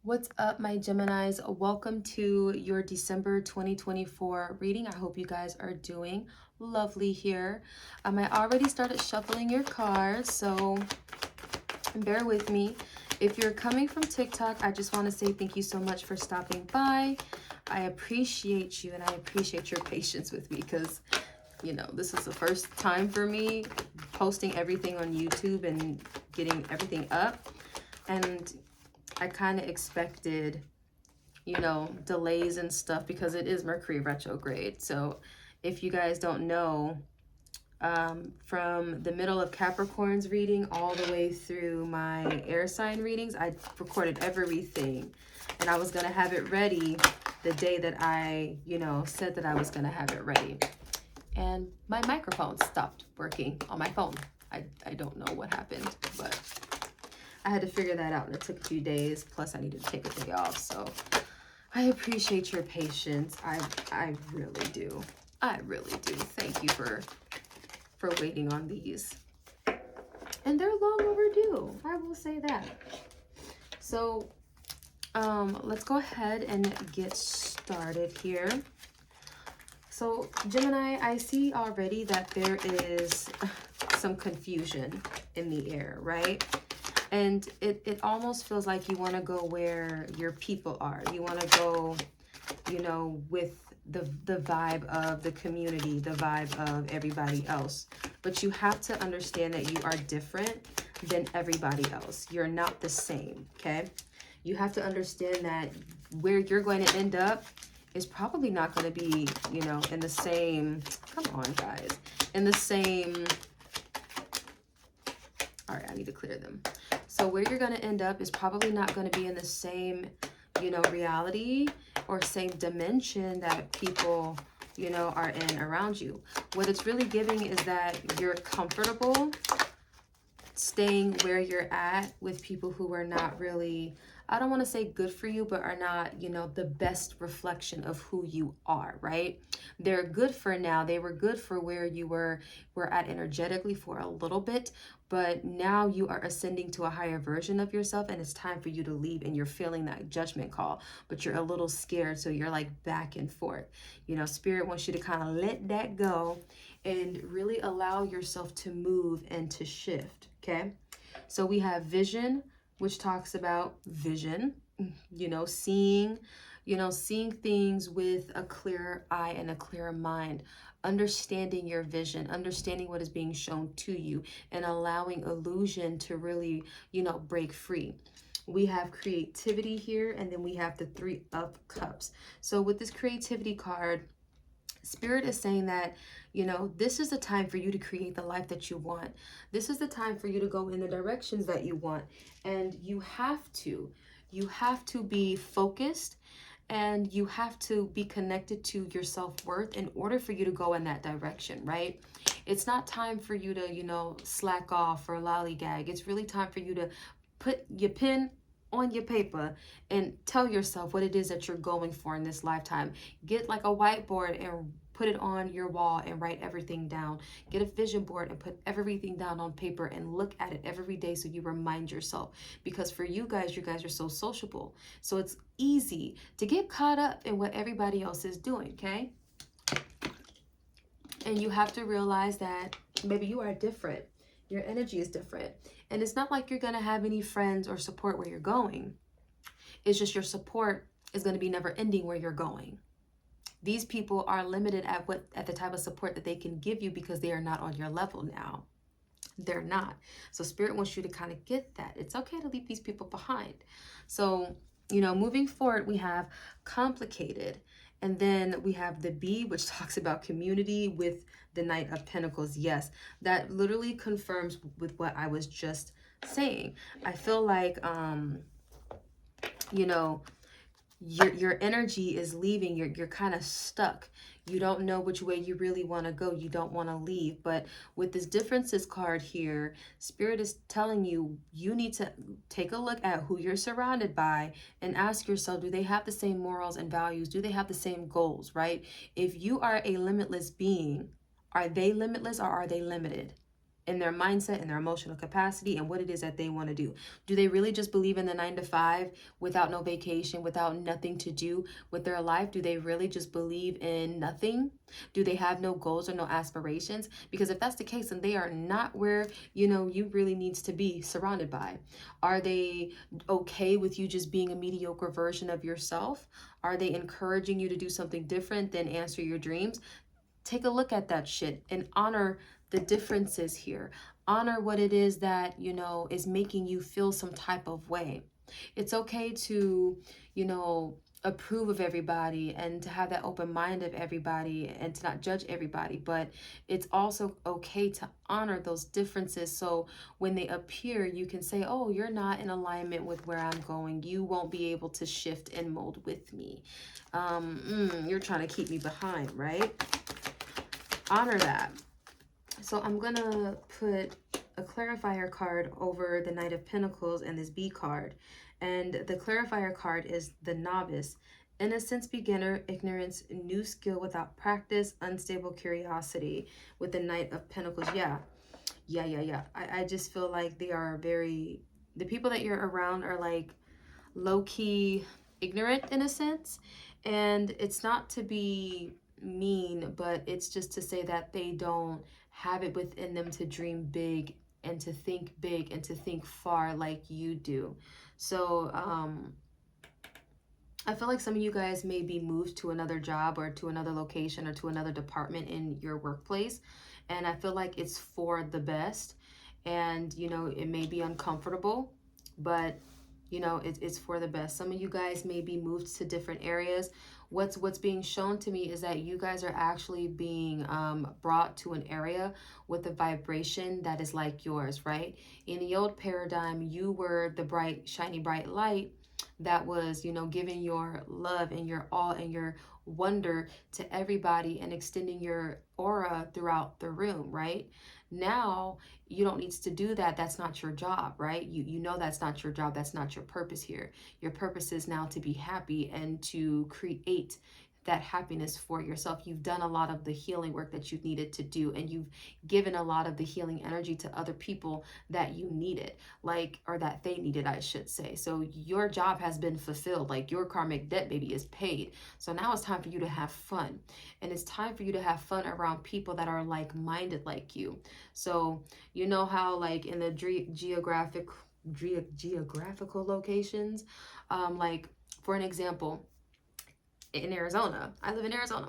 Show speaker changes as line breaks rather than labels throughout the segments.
What's up, my Geminis? Welcome to your December 2024 reading. I hope you guys are doing lovely here. I already started shuffling your cards, so bear with me. If you're coming from TikTok, I just want to say thank you so much for stopping by. I appreciate you, and I appreciate your patience with me because, this is the first time for me posting everything on YouTube and getting everything up. And I kind of expected, delays and stuff because it is Mercury retrograde. So if you guys don't know, from the middle of Capricorn's reading all the way through my air sign readings, I recorded everything. And I was going to have it ready the day that I, said that I was going to have it ready. And my microphone stopped working on my phone. I don't know what happened, but I had to figure that out, and it took a few days. Plus, I needed to take a day off. So I appreciate your patience. I really do. I really do. Thank you for waiting on these. And they're long overdue. I will say that. So let's go ahead and get started here. So Gemini, I see already that there is some confusion in the air, right? And it almost feels like you want to go where your people are. You want to go, with the vibe of the community, the vibe of everybody else. But you have to understand that you are different than everybody else. You're not the same, okay? You have to understand that where you're going to end up is probably not going to be, in the same, come on, guys, in the same, all right, I need to clear them. So where you're going to end up is probably not going to be in the same, reality or same dimension that people, are in around you. What it's really giving is that you're comfortable staying where you're at with people who are not really, I don't want to say good for you, but are not, the best reflection of who you are, right? They're good for now. They were good for where you were at energetically for a little bit, but now you are ascending to a higher version of yourself, and it's time for you to leave, and you're feeling that judgment call, but you're a little scared, so you're like back and forth. Spirit wants you to kind of let that go and really allow yourself to move and to shift, okay? So we have vision, which talks about vision, seeing, seeing things with a clear eye and a clear mind, understanding your vision, understanding what is being shown to you, and allowing illusion to really, break free. We have creativity here, and then we have the Three of Cups. So with this creativity card, Spirit is saying that, this is the time for you to create the life that you want. This is the time for you to go in the directions that you want. And you have to be focused, and you have to be connected to your self-worth in order for you to go in that direction, right? It's not time for you to, slack off or lollygag. It's really time for you to put your pen on your paper and tell yourself what it is that you're going for in this lifetime. Get like a whiteboard and put it on your wall and write everything down. Get a vision board and put everything down on paper and look at it every day so you remind yourself. Because for you guys are so sociable. So it's easy to get caught up in what everybody else is doing, okay? And you have to realize that maybe you are different. Your energy is different. And it's not like you're going to have any friends or support where you're going. It's just your support is going to be never ending where you're going. These people are limited at the type of support that they can give you because they are not on your level now. They're not. So Spirit wants you to kind of get that. It's okay to leave these people behind. So, moving forward, we have complicated. And then we have the B, which talks about community with the Knight of Pentacles. Yes, that literally confirms with what I was just saying. I feel like, your energy is leaving. You're kind of stuck. You don't know which way you really want to go. You don't want to leave. But with this differences card here, Spirit is telling you, you need to take a look at who you're surrounded by and ask yourself, do they have the same morals and values? Do they have the same goals, right? If you are a limitless being, are they limitless or are they limited? in their mindset and their emotional capacity and what it is that they want to do. Do they really just believe in the 9 to 5 without no vacation, without nothing to do with their life? Do they really just believe in nothing? Do they have no goals or no aspirations? Because if that's the case, then they are not where, you really needs to be surrounded by. Are they okay with you just being a mediocre version of yourself? Are they encouraging you to do something different than answer your dreams? Take a look at that shit and honor the differences here. Honor what it is that, is making you feel some type of way. It's okay to, approve of everybody and to have that open mind of everybody and to not judge everybody, but it's also okay to honor those differences, so when they appear you can say, oh, you're not in alignment with where I'm going, you won't be able to shift and mold with me. You're trying to keep me behind, right? Honor that. So I'm gonna put a clarifier card over the Knight of Pentacles and this B card. And the clarifier card is the Novice. Innocence, beginner, ignorance, new skill without practice, unstable curiosity with the Knight of Pentacles. Yeah. I just feel like they are the people that you're around are like low-key ignorant in a sense. And it's not to be mean, but it's just to say that they don't have it within them to dream big and to think far like you do. So I feel like some of you guys may be moved to another job or to another location or to another department in your workplace, and I feel like it's for the best. And it may be uncomfortable, but it's for the best. Some of you guys may be moved to different areas. What's being shown to me is that you guys are actually being brought to an area with a vibration that is like yours, right? In the old paradigm, you were the bright, shiny, bright light that was, giving your love and your awe and your wonder to everybody and extending your aura throughout the room, right? Now, you don't need to do that. That's not your job, right? You know that's not your job. That's not your purpose here. Your purpose is now to be happy and to create that happiness for yourself. You've done a lot of the healing work that you needed to do, and you've given a lot of the healing energy to other people that you needed, or that they needed, I should say. So your job has been fulfilled, like your karmic debt, baby, is paid. So now it's time for you to have fun, and it's time for you to have fun around people that are like-minded like you. So you know how like in the geographical locations, like for an example, in Arizona. I live in Arizona.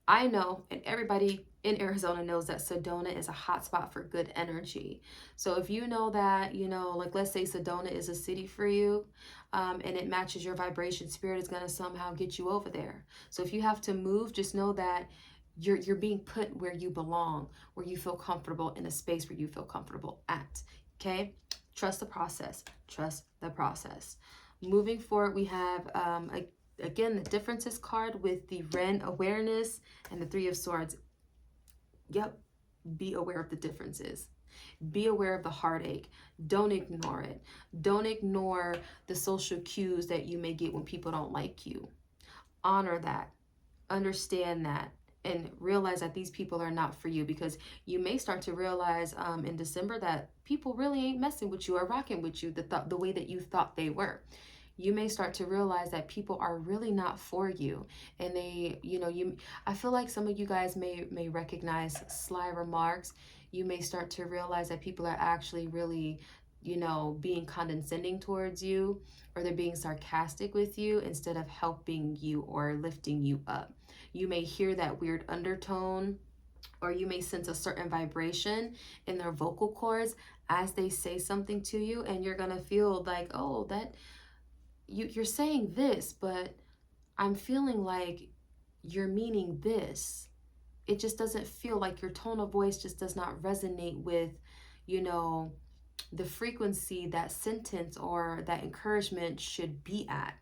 I know, and everybody in Arizona knows, that Sedona is a hotspot for good energy. So if you know that, like let's say Sedona is a city for you, and it matches your vibration, spirit is going to somehow get you over there. So if you have to move, just know that you're being put where you belong, where you feel comfortable, in a space where you feel comfortable at. Okay? Trust the process. Trust the process. Moving forward, we have again, the differences card with the Ren, awareness, and the Three of Swords. Yep, be aware of the differences. Be aware of the heartache. Don't ignore it. Don't ignore the social cues that you may get when people don't like you. Honor that. Understand that. And realize that these people are not for you, because you may start to realize in December that people really ain't messing with you or rocking with you the way that you thought they were. You may start to realize that people are really not for you, and I feel like some of you guys may recognize sly remarks. You may start to realize that people are actually really, being condescending towards you, or they're being sarcastic with you instead of helping you or lifting you up. You may hear that weird undertone, or you may sense a certain vibration in their vocal cords as they say something to you, and you're gonna feel like, oh, that you're saying this, but I'm feeling like you're meaning this. It just doesn't feel like, your tone of voice just does not resonate with, the frequency that sentence or that encouragement should be at.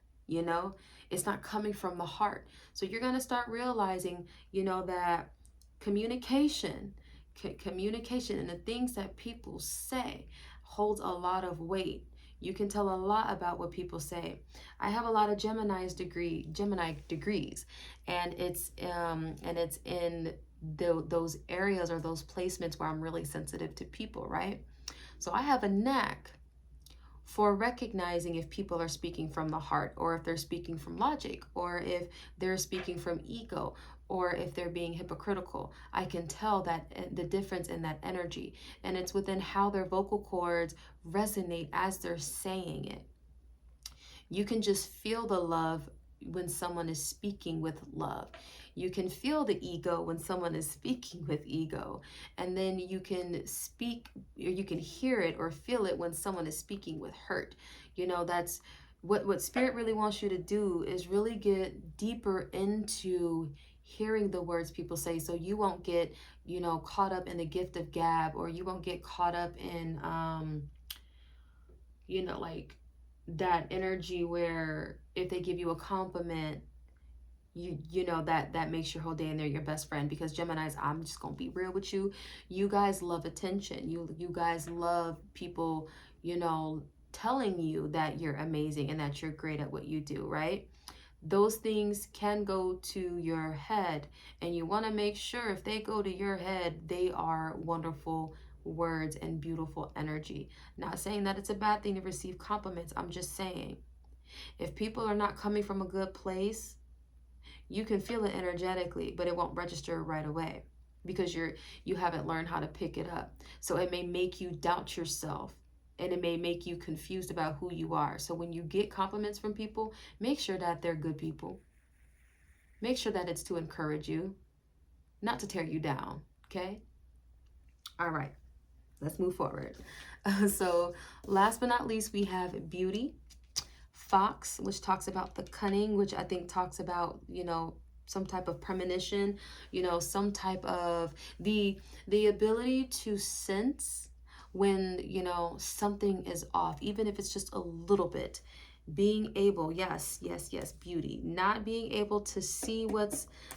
It's not coming from the heart. So you're going to start realizing, that communication and the things that people say holds a lot of weight. You can tell a lot about what people say. I have a lot of Gemini degrees, and it's in those areas or those placements where I'm really sensitive to people, right? So I have a knack for recognizing if people are speaking from the heart, or if they're speaking from logic, or if they're speaking from ego, or if they're being hypocritical. I can tell that the difference in that energy, and it's within how their vocal cords resonate as they're saying it. You can just feel the love when someone is speaking with love. You can feel the ego when someone is speaking with ego. And then you can speak, or you can hear it or feel it when someone is speaking with hurt. That's what Spirit really wants you to do, is really get deeper into hearing the words people say, so you won't get, caught up in the gift of gab, or you won't get caught up in like that energy where if they give you a compliment, that makes your whole day and they're your best friend. Because Geminis, I'm just gonna be real with you, you guys love attention. You guys love people, telling you that you're amazing and that you're great at what you do, right? Those things can go to your head, and you want to make sure if they go to your head, they are wonderful words and beautiful energy. Not saying that it's a bad thing to receive compliments. I'm just saying, if people are not coming from a good place, you can feel it energetically, but it won't register right away because you haven't learned how to pick it up. So it may make you doubt yourself, and it may make you confused about who you are. So when you get compliments from people, make sure that they're good people. Make sure that it's to encourage you, not to tear you down, okay? All right, let's move forward. So last but not least, we have beauty. Fox, which talks about the cunning, which I think talks about, some type of premonition, some type of the ability to sense when, something is off, even if it's just a little bit. Being able, yes, beauty. Not being able to see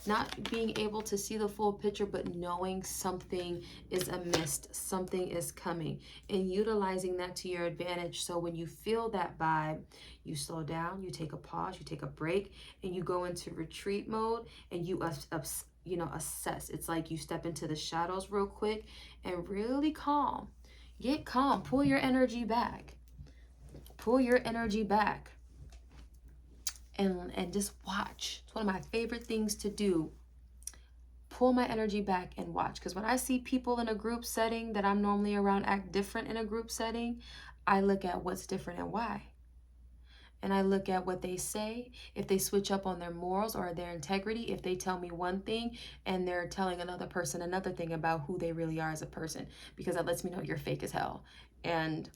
not being able to see the full picture, but knowing something is amiss, something is coming, and utilizing that to your advantage. So when you feel that vibe, you slow down, you take a pause, you take a break, and you go into retreat mode, and you assess. It's like you step into the shadows real quick and really calm. Get calm, pull your energy back. Pull your energy back and just watch. It's one of my favorite things to do. Pull my energy back and watch. Because when I see people in a group setting that I'm normally around act different in a group setting, I look at what's different and why. And I look at what they say, if they switch up on their morals or their integrity, if they tell me one thing and they're telling another person another thing about who they really are as a person, because that lets me know you're fake as hell. And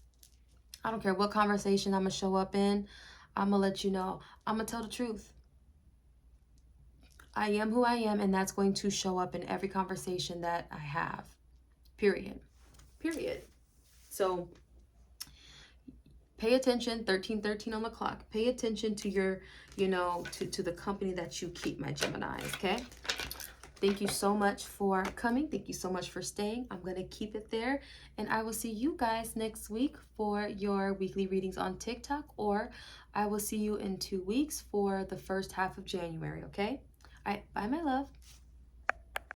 I don't care what conversation I'm going to show up in. I'm going to let you know. I'm going to tell the truth. I am who I am, and that's going to show up in every conversation that I have. Period. So pay attention, 1313 on the clock. Pay attention to your, to the company that you keep, my Geminis, okay? Thank you so much for coming. Thank you so much for staying. I'm going to keep it there. And I will see you guys next week for your weekly readings on TikTok, or I will see you in 2 weeks for the first half of January, okay? All right, bye, my love.